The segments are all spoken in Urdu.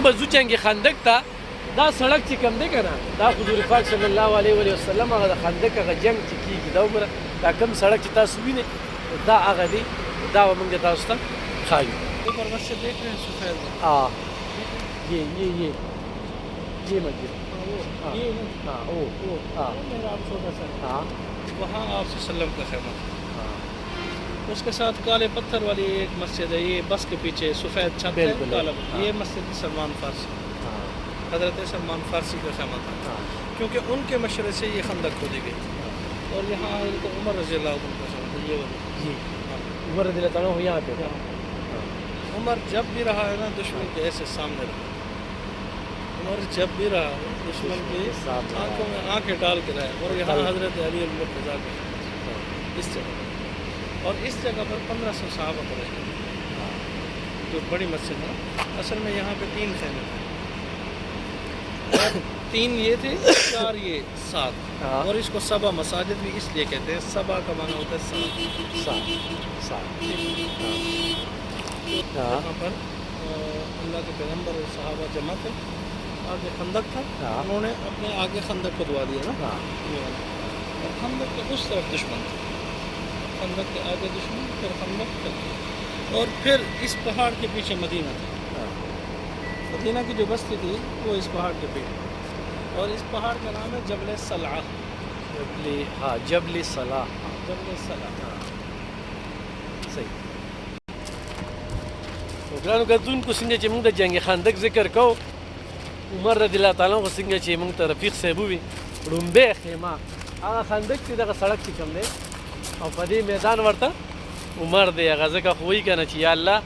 به ځو جنګ خندق ته دا سړک چې کوم دی که نه دا حضور پاک صلی الله علیه و وسلم هغه د خندق هغه جنګ چې کېږي دا وګوره دا کوم سړک چې تاسو وینئ دا هغه دی دا به موږ تاسو ته ښایو اوپر مسجد دیکھ رہے ہیں سفید یہ مسجد وہاں آپ صلی اللہ علیہ وسلم کا خیمہ تھا اس کے ساتھ کالے پتھر والی ایک مسجد ہے یہ بس کے پیچھے سفید چھت ہے کالا یہ مسجد سلمان فارسی حضرت سلمان فارسی کا خیمہ تھا کیونکہ ان کے مشورے سے یہ خندق کھودی گئی اور یہاں حضرت عمر رضی اللہ عنہ کا خیمہ تھا یہ عمر رضی اللہ عنہ یہاں پہ عمر جب بھی رہا ہے نا دشمن کے ایسے سامنے رہا عمر جب بھی رہا دشمن کی آنکھوں میں آنکھیں ڈال کے رہا اور یہاں حضرت علی المرتضیٰ کا اس جگہ اور اس جگہ پر 1500 صحابہ پڑے جو بڑی مسجد ہے اصل میں یہاں پہ 3 خیمے تھے 3 یہ تھے 4 یہ 7 اور اس کو سبا مساجد بھی اس لیے کہتے ہیں سبا کا معنی ہوتا ہے 7 یہاں پر اللہ کے پیغمبر اور صحابہ جمع تھے آگے خندق تھا انہوں نے اپنے آگے خندق کھدوا دیا نا اور خندق کے اس طرف دشمن تھے خندق کے آگے دشمن پھر خندق اور پھر اس پہاڑ کے پیچھے مدینہ تھا مدینہ کی جو بستی تھی وہ اس پہاڑ کے پیچھے اور اس پہاڑ کا نام ہے جبل صلاح جبل صلاح صحیح ګرانو کتونکو څنګه چې موږ د جنګ خندق ذکر کوو عمر رضی الله تعالی عنہ څنګه چې موږ ته رفیق صاحب ووي ړومبی خیمه هغه خندق چې دغه سړک چې کوم دی او په دې میدان ورته عمر دی هغه ځکه خو وایي که نه چې یا الله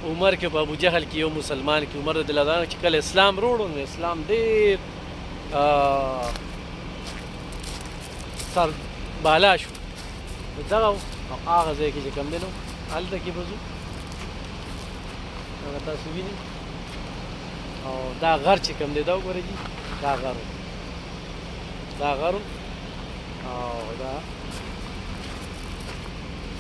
عمر کې په ابو جهل کې یو مسلمان کې عمر رضی الله عنه چې کله اسلام وروړو نو اسلام ډېر سر بالا شو دغه او هغه ځای کې چې کوم دی نو هلته کې به ځو هغه تاسو وینئ او دا غر چې کوم دی دا وګورئ جي دا غر او دا